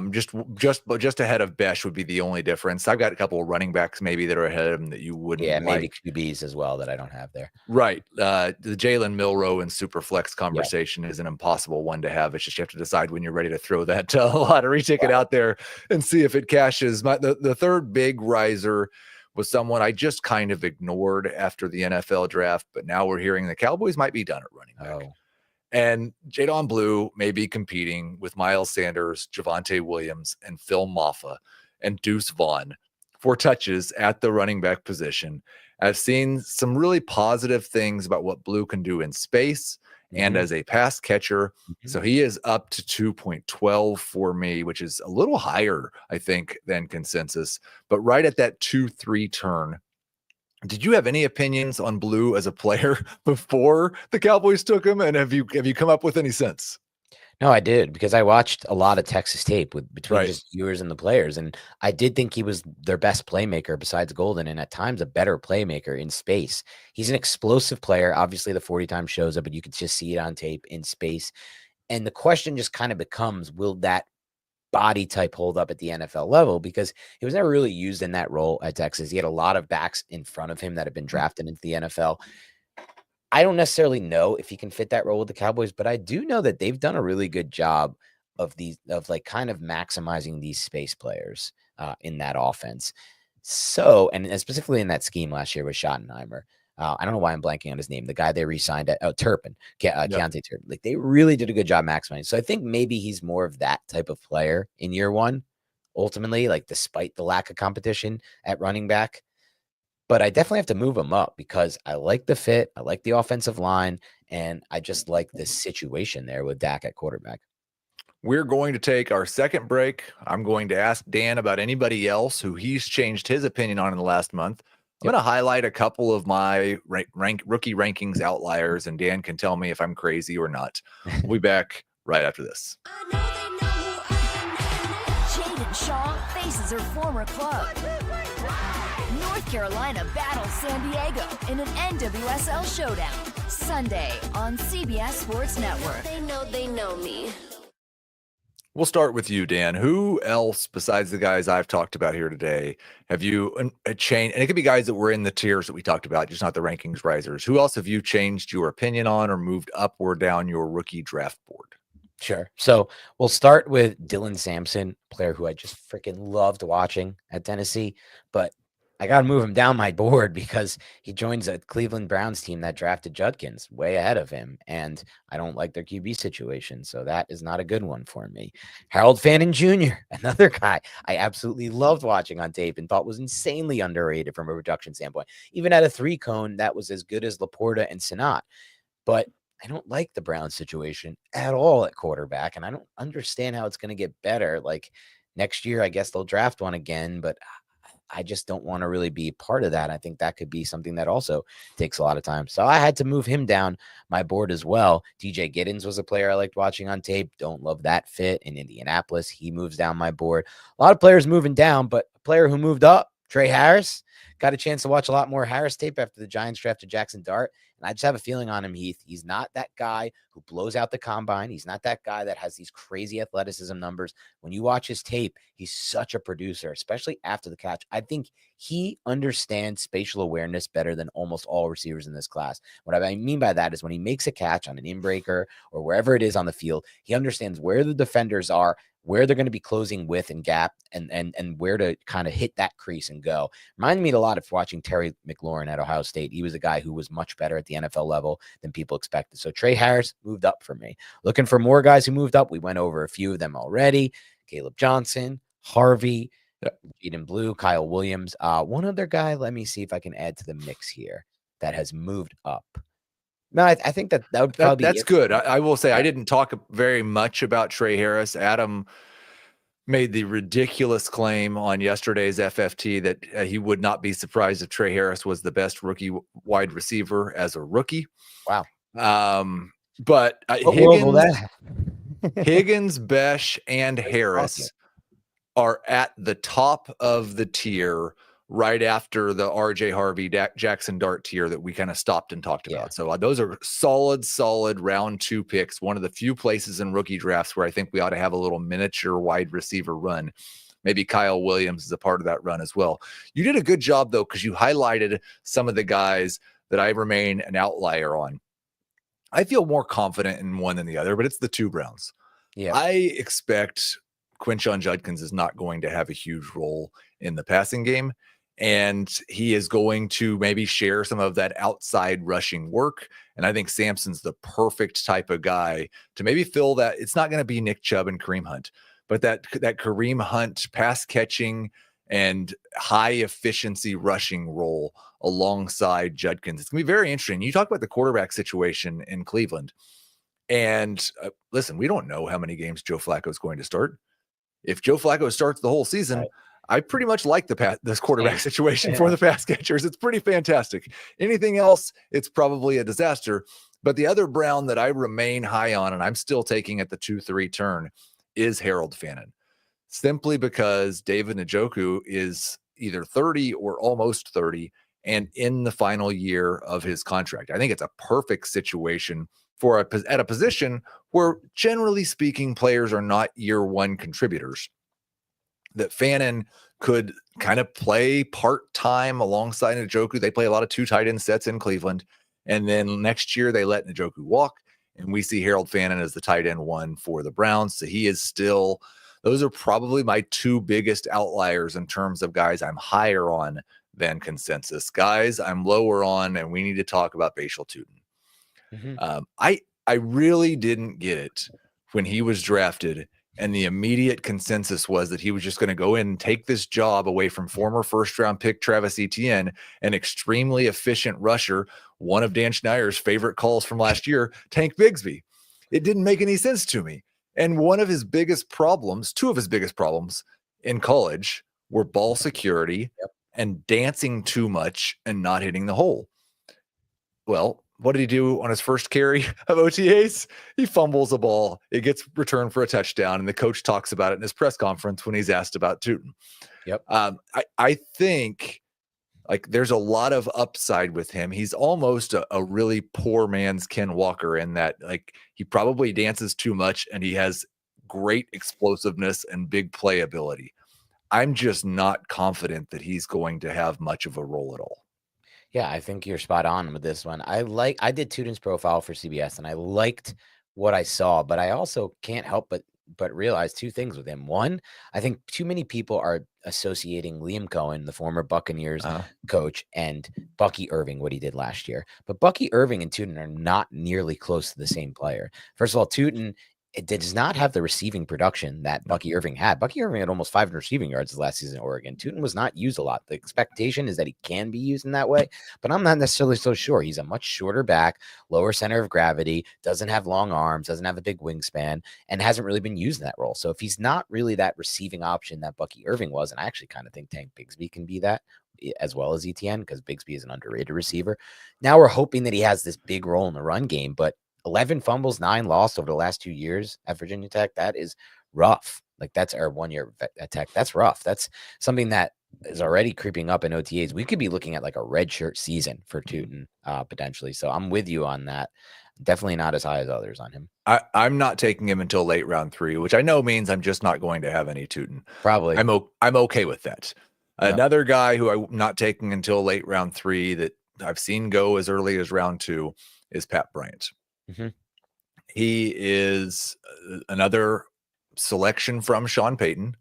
Just ahead of Besh would be the only difference. I've got a couple of running backs maybe that are ahead of him that you wouldn't maybe QBs as well that I don't have there. Right. The Jalen Milroe and Superflex conversation is an impossible one to have. It's just you have to decide when you're ready to throw that lottery ticket out there and see if it cashes. The third big riser was someone I just kind of ignored after the NFL draft, but now we're hearing the Cowboys might be done at running back. And Jadon Blue may be competing with Miles Sanders, Javonte Williams, and Phil Maffa and Deuce Vaughn for touches at the running back position. I've seen some really positive things about what Blue can do in space and as a pass catcher. So he is up to 2.12 for me, which is a little higher, I think, than consensus, but right at that 2-3 turn. Did you have any opinions on Blue as a player before the Cowboys took him? And have you come up with any sense? No, I did, because I watched a lot of Texas tape between just viewers and the players. And I did think he was their best playmaker besides Golden, and at times a better playmaker in space. He's an explosive player. Obviously, the 40 times shows up, but you could just see it on tape in space. And the question just kind of becomes, will that body type hold up at the NFL level? Because he was never really used in that role at Texas. He had a lot of backs in front of him that have been drafted into the NFL. I don't necessarily know if he can fit that role with the Cowboys, but I do know that they've done a really good job of kind of maximizing these space players in that offense. So, and specifically in that scheme last year with Schottenheimer. I don't know why I'm blanking on his name. The guy they re-signed at Turpin, Keontae Turpin. Like, they really did a good job maximizing. So I think maybe he's more of that type of player in year one, ultimately, like, despite the lack of competition at running back. But I definitely have to move him up because I like the fit. I like the offensive line. And I just like this situation there with Dak at quarterback. We're going to take our second break. I'm going to ask Dan about anybody else who he's changed his opinion on in the last month. I'm going to highlight a couple of my rookie rankings outliers, and Dan can tell me if I'm crazy or not. We'll be back right after this. Jaden Shaw faces her former club. North Carolina battles San Diego in an NWSL showdown. Sunday on CBS Sports Network. They know me. We'll start with you, Dan. Who else besides the guys I've talked about here today have you changed? And it could be guys that were in the tiers that we talked about, just not the rankings risers. Who else have you changed your opinion on or moved up or down your rookie draft board? Sure. So we'll start with Dylan Sampson, player who I just freaking loved watching at Tennessee, but I got to move him down my board because he joins a Cleveland Browns team that drafted Judkins way ahead of him, and I don't like their QB situation, so that is not a good one for me. Harold Fannin Jr., another guy I absolutely loved watching on tape and thought was insanely underrated from a production standpoint. Even at a 3-cone, that was as good as Laporta and Sinat, but I don't like the Browns situation at all at quarterback, and I don't understand how it's going to get better. Like next year, I guess they'll draft one again, but I just don't want to really be part of that. I think that could be something that also takes a lot of time. So I had to move him down my board as well. DJ Giddens was a player I liked watching on tape. Don't love that fit in Indianapolis. He moves down my board. A lot of players moving down, but a player who moved up, Trey Harris, got a chance to watch a lot more Harris tape after the Giants drafted Jackson Dart. And I just have a feeling on him, Heath. He's not that guy who blows out the combine. He's not that guy that has these crazy athleticism numbers. When you watch his tape, he's such a producer, especially after the catch. I think he understands spatial awareness better than almost all receivers in this class. What I mean by that is when he makes a catch on an inbreaker or wherever it is on the field, he understands where the defenders are, where they're going to be closing with and gap, and where to kind of hit that crease and go. Reminded me a lot of watching Terry McLaurin at Ohio State. He was a guy who was much better at the NFL level than people expected. So Trey Harris moved up for me. Looking for more guys who moved up. We went over a few of them already. Caleb Johnson, Harvey, Jaden Blue, Kyle Williams. One other guy, let me see if I can add to the mix here that has moved up. No, I think that would probably that's good. I will say I didn't talk very much about Trey Harris. Adam made the ridiculous claim on yesterday's FFT that he would not be surprised if Trey Harris was the best rookie wide receiver as a rookie. Wow. But Higgins, Besh, and Harris are at the top of the tier right after the RJ Harvey, Jackson Dart tier that we kind of stopped and talked about. So those are solid round 2 picks. One of the few places in rookie drafts where I think we ought to have a little miniature wide receiver run. Maybe Kyle Williams is a part of that run as well. You did a good job though, because you highlighted some of the guys that I remain an outlier on. I feel more confident in one than the other, but it's the 2 Browns. Yeah. I expect Quinshon Judkins is not going to have a huge role in the passing game. And he is going to maybe share some of that outside rushing work. And I think Sampson's the perfect type of guy to maybe fill that. It's not going to be Nick Chubb and Kareem Hunt, but that Kareem Hunt pass catching and high efficiency rushing role alongside Judkins. It's going to be very interesting. You talk about the quarterback situation in Cleveland. And listen, we don't know how many games Joe Flacco is going to start. If Joe Flacco starts the whole season, I pretty much like this quarterback situation for the pass catchers. It's pretty fantastic. Anything else, it's probably a disaster. But the other Brown that I remain high on, and I'm still taking at the 2-3 turn, is Harold Fannin. Simply because David Njoku is either 30 or almost 30 and in the final year of his contract. I think it's a perfect situation for at a position where, generally speaking, players are not year 1 contributors. That Fannin could kind of play part-time alongside Njoku. They play a lot of 2 tight end sets in Cleveland. And then next year they let Njoku walk. And we see Harold Fannin as the tight end 1 for the Browns. So he is still, those are probably my 2 biggest outliers in terms of guys I'm higher on than consensus. Guys I'm lower on, and we need to talk about Bashal Tutin. I really didn't get it when he was drafted. And the immediate consensus was that he was just going to go in and take this job away from former first-round pick Travis Etienne, an extremely efficient rusher, one of Dan Schneier's favorite calls from last year, Tank Bigsby. It didn't make any sense to me. And one of his biggest problems, 2 of his biggest problems in college were ball security and dancing too much and not hitting the hole. Well, what did he do on his first carry of OTAs? He fumbles a ball. It gets returned for a touchdown, and the coach talks about it in his press conference when he's asked about Tutin. I think like there's a lot of upside with him. He's almost a really poor man's Ken Walker in that like he probably dances too much and he has great explosiveness and big playability. I'm just not confident that he's going to have much of a role at all. Yeah, I think you're spot on with this one. I did Tutin's profile for CBS and I liked what I saw, but I also can't help but realize two things with him. One, I think too many people are associating Liam Cohen, the former Buccaneers coach, and Bucky Irving, what he did last year. But Bucky Irving and Tutin are not nearly close to the same player. First of all, Tutin, it does not have the receiving production that Bucky Irving had. Bucky Irving had almost 500 receiving yards last season in Oregon. Tutin was not used a lot. The expectation is that he can be used in that way, but I'm not necessarily so sure. He's a much shorter back, lower center of gravity, doesn't have long arms, doesn't have a big wingspan, and hasn't really been used in that role. So if he's not really that receiving option that Bucky Irving was, and I actually kind of think Tank Bigsby can be that as well as ETN, because Bigsby is an underrated receiver. Now we're hoping that he has this big role in the run game, but 11 fumbles, 9 lost over the last 2 years at Virginia Tech. That is rough. Like that's our 1 year at Tech. That's rough. That's something that is already creeping up in OTAs. We could be looking at like a redshirt season for Tutin potentially. So I'm with you on that. Definitely not as high as others on him. I'm not taking him until late round 3, which I know means I'm just not going to have any Tutin. Probably. I'm okay with that. Yep. Another guy who I'm not taking until late round 3 that I've seen go as early as round 2 is Pat Bryant. Mm-hmm. He is another selection from Sean Payton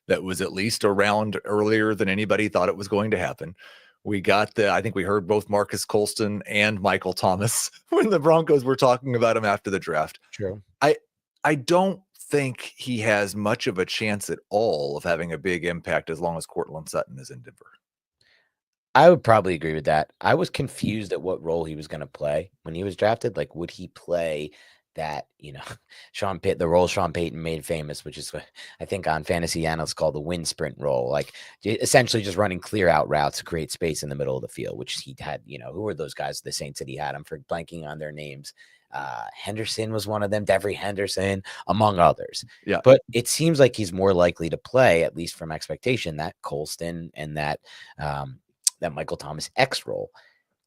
that was at least around earlier than anybody thought it was going to happen. I think we heard both Marcus Colston and Michael Thomas when the Broncos were talking about him after the draft. True. I don't think he has much of a chance at all of having a big impact as long as Cortland Sutton is in Denver. I would probably agree with that. I was confused at what role he was going to play when he was drafted. Like, would he play that, the role Sean Payton made famous, which is what I think on fantasy analysts call the wind sprint role, like essentially just running clear out routes to create space in the middle of the field, which he had, who were those guys, the Saints that he had? I'm for blanking on their names. Henderson was one of them, Devery Henderson, among others. Yeah. But it seems like he's more likely to play, at least from expectation, that Colston and that Michael Thomas X role.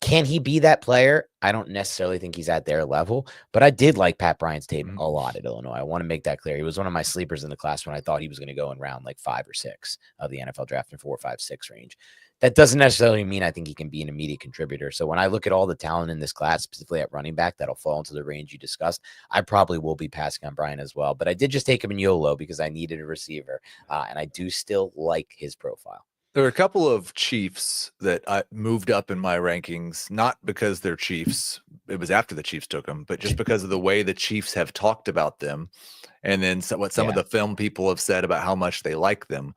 Can he be that player? I don't necessarily think he's at their level, but I did like Pat Bryant's tape a lot at Illinois. I want to make that clear. He was one of my sleepers in the class when I thought he was going to go in round like 5 or 6 of the NFL draft in 4, 5, 6 range. That doesn't necessarily mean I think he can be an immediate contributor. So when I look at all the talent in this class, specifically at running back, that'll fall into the range you discussed, I probably will be passing on Bryant as well. But I did just take him in YOLO because I needed a receiver, and I do still like his profile. There are a couple of Chiefs that I moved up in my rankings, not because they're Chiefs. It was after the Chiefs took them, but just because of the way the Chiefs have talked about them. And then what some of the film people have said about how much they like them.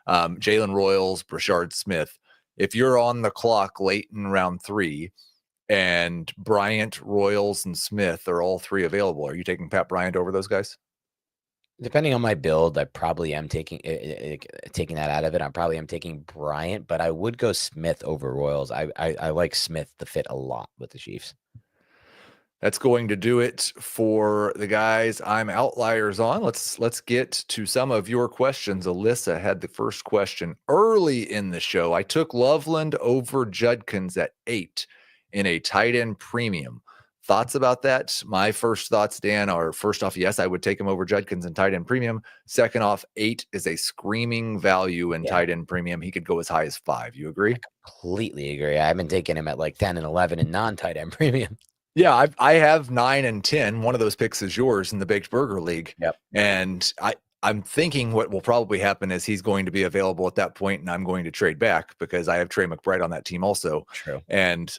Jalen Royals, Brashard Smith. If you're on the clock late in round 3 and Bryant, Royals, and Smith are all 3 available, are you taking Pat Bryant over those guys? Depending on my build, I probably am taking that out of it. I probably am taking Bryant, but I would go Smith over Royals. I like Smith the fit a lot with the Chiefs. That's going to do it for the guys I'm outliers on. Let's get to some of your questions. Alyssa had the first question early in the show. I took Loveland over Judkins at 8 in a tight end premium. Thoughts about that? My first thoughts, Dan, are first off, yes, I would take him over Judkins in tight end premium. Second off, 8 is a screaming value in tight end premium. He could go as high as 5. You agree? I completely agree. I've been taking him at like 10 and 11 in non-tight end premium. Yeah, I have 9 and 10. One of those picks is yours in the Baked Burger League. Yep. And I'm thinking what will probably happen is he's going to be available at that point, and I'm going to trade back because I have Trey McBride on that team also. True. And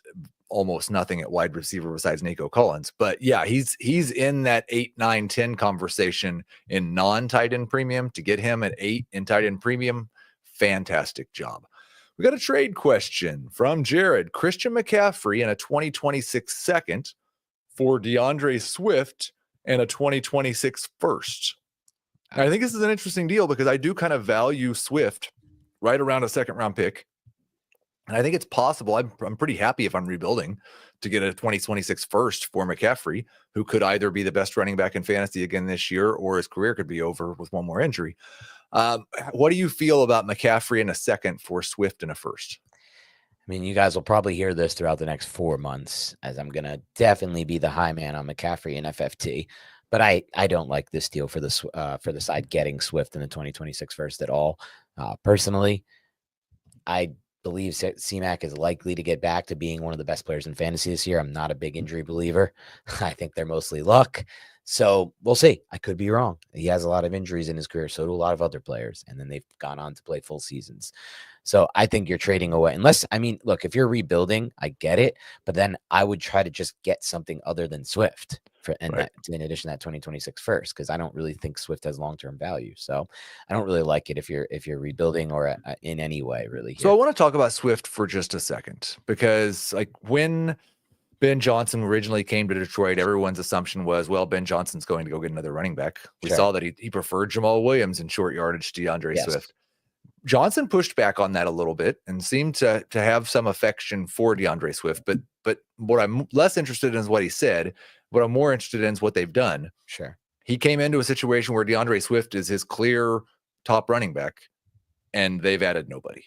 almost nothing at wide receiver besides Nico Collins. But yeah, he's in that 8, 9, 10 conversation in non-tight end premium. To get him at 8 in tight end premium, fantastic job. We got a trade question from Jared. Christian McCaffrey and a 2026 second for DeAndre Swift and a 2026 first. And I think this is an interesting deal because I do kind of value Swift right around a second round pick. And I think it's possible. I'm pretty happy if I'm rebuilding to get a 2026 first for McCaffrey, who could either be the best running back in fantasy again this year, or his career could be over with one more injury. What do you feel about McCaffrey in a second for Swift and a first? I mean, you guys will probably hear this throughout the next 4 months, as I'm going to definitely be the high man on McCaffrey and FFT. But I don't like this deal for the side getting Swift in the 2026 first at all. Personally, I believe C-Mac is likely to get back to being one of the best players in fantasy this year. I'm not a big injury believer. I think they're mostly luck. So we'll see. I could be wrong. He has a lot of injuries in his career. So do a lot of other players. And then they've gone on to play full seasons. So I think you're trading away. Unless, I mean, look, if you're rebuilding, I get it. But then I would try to just get something other than Swift in addition to that 2026 first, because I don't really think Swift has long-term value. So I don't really like it if you're rebuilding or in any way, really. Here. So I want to talk about Swift for just a second, because like when Ben Johnson originally came to Detroit, everyone's assumption was, well, Ben Johnson's going to go get another running back. We saw that he preferred Jamal Williams in short yardage to DeAndre Swift. Johnson pushed back on that a little bit and seemed to have some affection for DeAndre Swift. But what I'm less interested in is what he said. What I'm more interested in is what they've done. Sure. He came into a situation where DeAndre Swift is his clear top running back, and they've added nobody.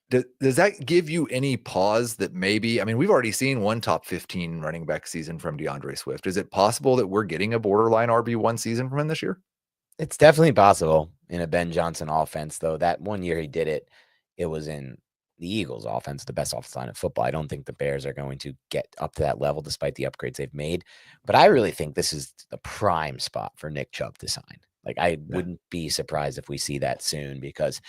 Does that give you any pause that maybe, I mean, we've already seen one top 15 running back season from DeAndre Swift. Is it possible that we're getting a borderline RB1 season from him this year? It's definitely possible in a Ben Johnson offense, though. That one year he did it, it was in the Eagles offense, the best offensive line of football. I don't think the Bears are going to get up to that level despite the upgrades they've made. But I really think this is the prime spot for Nick Chubb to sign. Like, I wouldn't be surprised if we see that soon, because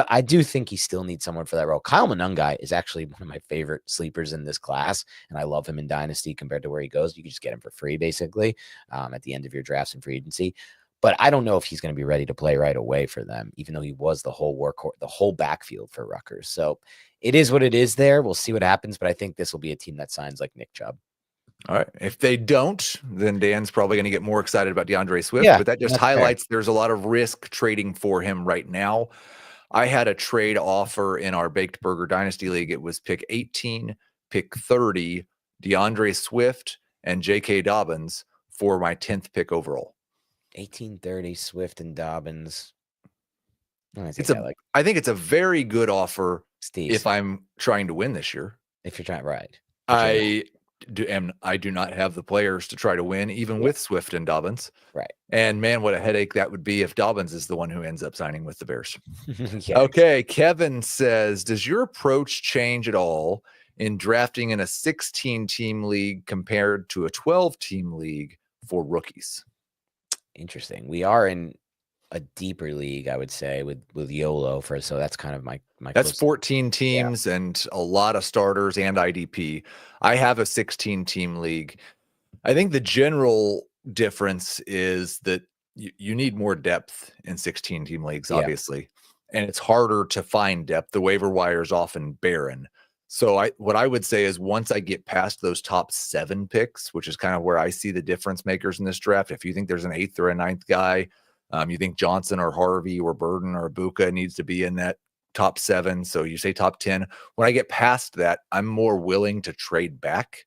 I do think he still needs someone for that role. Kyle Monungai is actually one of my favorite sleepers in this class, and I love him in Dynasty compared to where he goes. You can just get him for free, basically, at the end of your drafts and free agency. But I don't know if he's going to be ready to play right away for them, even though he was the whole workhorse, the whole backfield for Rutgers. So it is what it is there. We'll see what happens, but I think this will be a team that signs like Nick Chubb. All right. If they don't, then Dan's probably going to get more excited about DeAndre Swift. Yeah, but that just highlights there's a lot of risk trading for him right now. I had a trade offer in our Baked Burger Dynasty League. It was pick 18, pick 30, DeAndre Swift, and J.K. Dobbins for my 10th pick overall. 1830 Swift and Dobbins. I think it's a very good offer, Steve, if I'm trying to win this year. If you're trying, right. I do not have the players to try to win, even with Swift and Dobbins. Right. And man, what a headache that would be if Dobbins is the one who ends up signing with the Bears. Yeah. Okay. Kevin says, does your approach change at all in drafting in a 16-team league compared to a 12-team league for rookies? Interesting. We are in a deeper league, I would say, with YOLO so that's kind of my that's 14 teams and a lot of starters and IDP. I have a 16-team league. I think the general difference is that you need more depth in 16-team leagues, obviously, and it's harder to find depth. The waiver wire is often barren. So what I would say is, once I get past those top 7 picks, which is kind of where I see the difference makers in this draft. If you think there's an 8th or a 9th guy, you think Johnson or Harvey or Burden or Ibuka needs to be in that top 7. So you say top 10. When I get past that, I'm more willing to trade back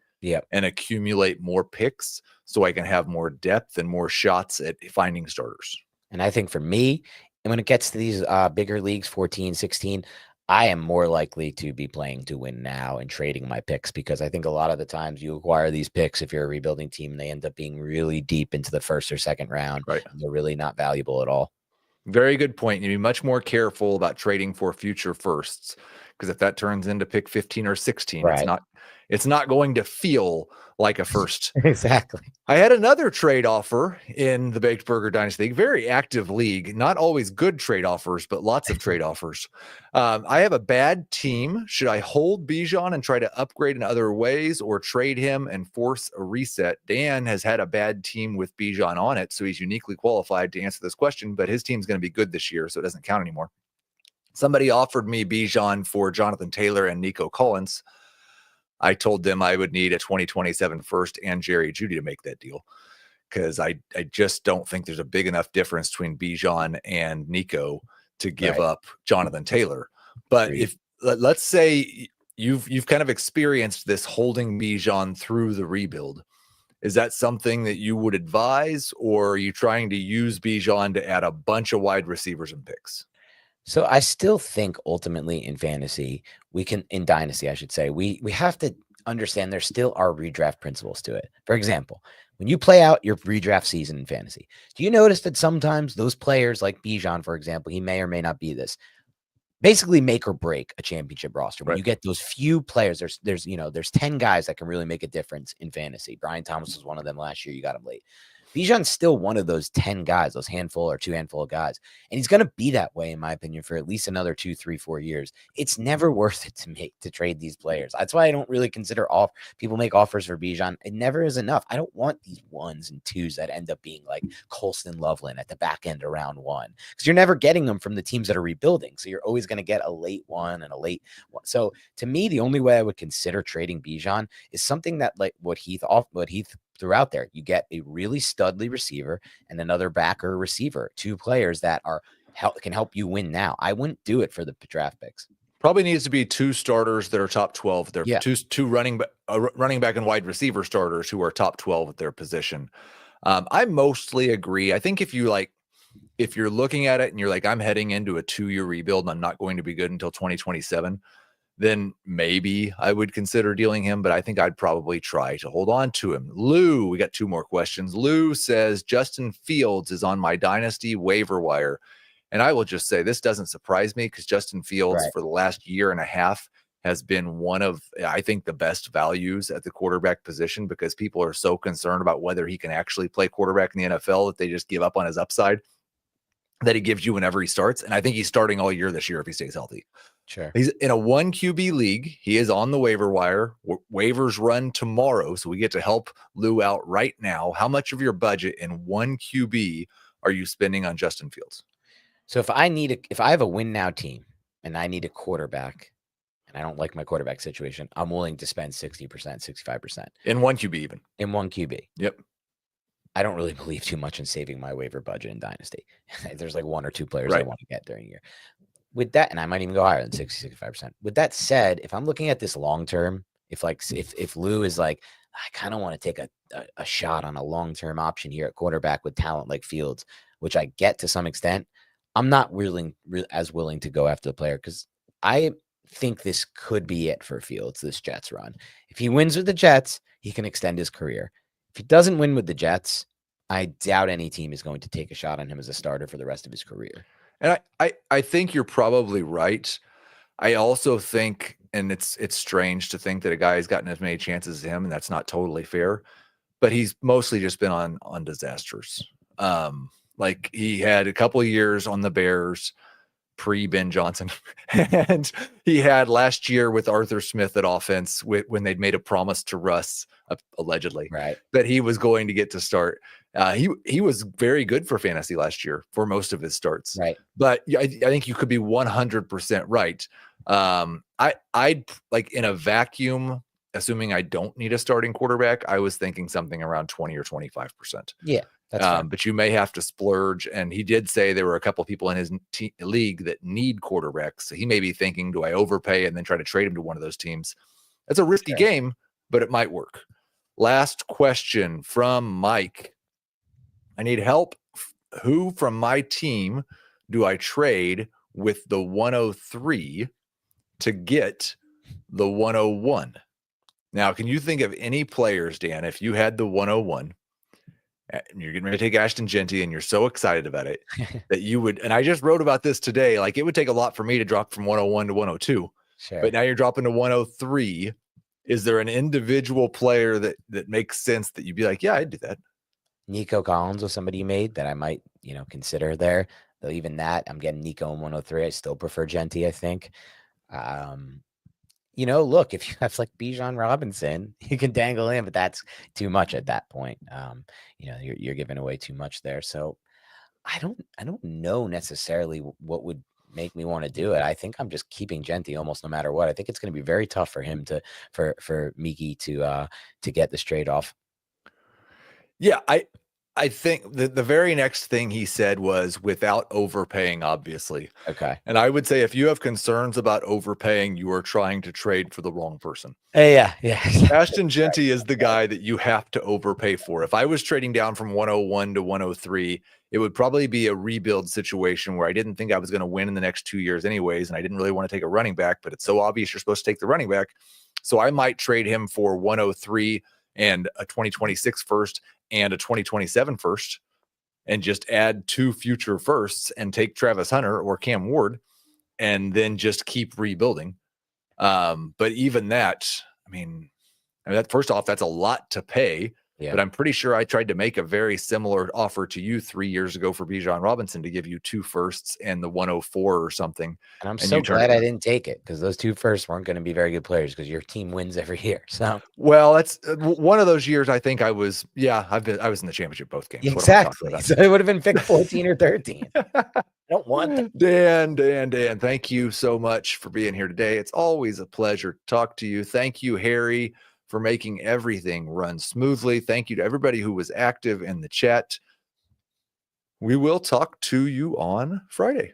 and accumulate more picks so I can have more depth and more shots at finding starters. And I think for me, when it gets to these bigger leagues, 14, 16, I am more likely to be playing to win now and trading my picks, because I think a lot of the times you acquire these picks, if you're a rebuilding team, they end up being really deep into the first or second round. Right. And they're really not valuable at all. Very good point. You need to be much more careful about trading for future firsts, because if that turns into pick 15 or 16, it's not going to feel like a first. Exactly. I had another trade offer in the Baked Burger Dynasty League, very active league, not always good trade offers, but lots of trade offers. I have a bad team. Should I hold Bijan and try to upgrade in other ways, or trade him and force a reset? Dan has had a bad team with Bijan on it, so he's uniquely qualified to answer this question, but his team's going to be good this year, so it doesn't count anymore. Somebody offered me Bijan for Jonathan Taylor and Nico Collins. I told them I would need a 2027 first and Jerry Jeudy to make that deal, because I just don't think there's a big enough difference between Bijan and Nico to give up Jonathan Taylor. But if let's say you've kind of experienced this holding Bijan through the rebuild, is that something that you would advise, or are you trying to use Bijan to add a bunch of wide receivers and picks? So I still think ultimately in fantasy, in Dynasty, I should say, we have to understand there still are redraft principles to it. For example, when you play out your redraft season in fantasy, do you notice that sometimes those players like Bijan, for example, he may or may not be this, basically make or break a championship roster. When you get those few players, there's 10 guys that can really make a difference in fantasy. Brian Thomas was one of them last year. You got him late. Bijan's still one of those 10 guys, those handful of guys. And he's going to be that way, in my opinion, for at least another 2, 3, 4 years. It's never worth it to trade these players. That's why I don't really consider people make offers for Bijan. It never is enough. I don't want these 1s and 2s that end up being like Colston Loveland at the back end of round 1, because you're never getting them from the teams that are rebuilding. So you're always going to get a late 1 and a late 1. So to me, the only way I would consider trading Bijan is something that like what Heath threw out there. You get a really studly receiver and another backer receiver, 2 players that can help you win now. I wouldn't do it for the draft picks. Probably needs to be 2 starters that are top 12. They're two running back and wide receiver starters who are top 12 at their position. I mostly agree. I think if you're looking at it and you're like, I'm heading into a 2-year rebuild and I'm not going to be good until 2027, then maybe I would consider dealing him, but I think I'd probably try to hold on to him. Lou, we got 2 more questions. Lou says, Justin Fields is on my Dynasty waiver wire. And I will just say, this doesn't surprise me because Justin Fields for the last year and a half has been one of, I think, the best values at the quarterback position, because people are so concerned about whether he can actually play quarterback in the NFL that they just give up on his upside that he gives you whenever he starts. And I think he's starting all year this year if he stays healthy. Sure. He's in a 1 QB league. He is on the waiver wire. Waivers run tomorrow, so we get to help Lou out right now. How much of your budget in 1 QB are you spending on Justin Fields? So if I have a win now team and I need a quarterback and I don't like my quarterback situation, I'm willing to spend 60%, 65%. In 1 QB even. In 1 QB. Yep. I don't really believe too much in saving my waiver budget in Dynasty. There's like 1 or 2 players I want to get during a year. With that, and I might even go higher than 60, 65%. With that said, if I'm looking at this long term, if Lou is like, I kind of want to take a shot on a long-term option here at quarterback with talent like Fields, which I get to some extent, I'm not as willing to go after the player, because I think this could be it for Fields, this Jets run. If he wins with the Jets, he can extend his career. If he doesn't win with the Jets, I doubt any team is going to take a shot on him as a starter for the rest of his career. And I think you're probably right. I also think, and it's strange to think that a guy has gotten as many chances as him, and that's not totally fair, but he's mostly just been on disasters. Like he had a couple of years on the Bears pre-Ben Johnson, and he had last year with Arthur Smith at offense when they'd made a promise to Russ, allegedly, that he was going to get to start. He was very good for fantasy last year for most of his starts. Right. But I think you could be 100% right. I'd like in a vacuum, assuming I don't need a starting quarterback, I was thinking something around 20 or 25%. Yeah. That's but you may have to splurge. And he did say there were a couple of people in his league that need quarterbacks. So he may be thinking, do I overpay and then try to trade him to one of those teams? That's a risky game, but it might work. Last question from Mike. I need help. Who from my team do I trade with the 103 to get the 101? Now, can you think of any players, Dan, if you had the 101 and you're getting ready to take Ashton Genty and you're so excited about it that you would, and I just wrote about this today, like it would take a lot for me to drop from 101 to 102, but now you're dropping to 103. Is there an individual player that makes sense that you'd be like, yeah, I'd do that? Nico Collins was somebody you made that I might, consider there. Though even that, I'm getting Nico in 103. I still prefer Genty, I think. Look, if you have like Bijan Robinson, you can dangle in, but that's too much at that point. You're giving away too much there. So I don't know necessarily what would make me want to do it. I think I'm just keeping Genty almost no matter what. I think it's going to be very tough for him for Miki to get this trade off. Yeah, I think the very next thing he said was without overpaying, obviously. Okay. And I would say if you have concerns about overpaying, you are trying to trade for the wrong person. Yeah. Ashton Genty is the guy that you have to overpay for. If I was trading down from 101 to 103, it would probably be a rebuild situation where I didn't think I was going to win in the next 2 years anyways, and I didn't really want to take a running back, but it's so obvious you're supposed to take the running back. So I might trade him for 103 and a 2026 first and a 2027 first and just add 2 future firsts and take Travis Hunter or Cam Ward and then just keep rebuilding. But even that, I mean, that first off, that's a lot to pay. Yeah. But I'm pretty sure I tried to make a very similar offer to you 3 years ago for Bijan Robinson to give you 2 firsts and the 104 or something. And I'm and so you turned glad it I down. didn't take it because those 2 firsts weren't going to be very good players because your team wins every year. So Well, that's one of those years. I think I was, I was in the championship both games. What am I talking exactly. about? So it would have been pick 14 or 13. I don't want that. Dan, thank you so much for being here today. It's always a pleasure to talk to you. Thank you, Harry, for making everything run smoothly. Thank you to everybody who was active in the chat. We will talk to you on Friday.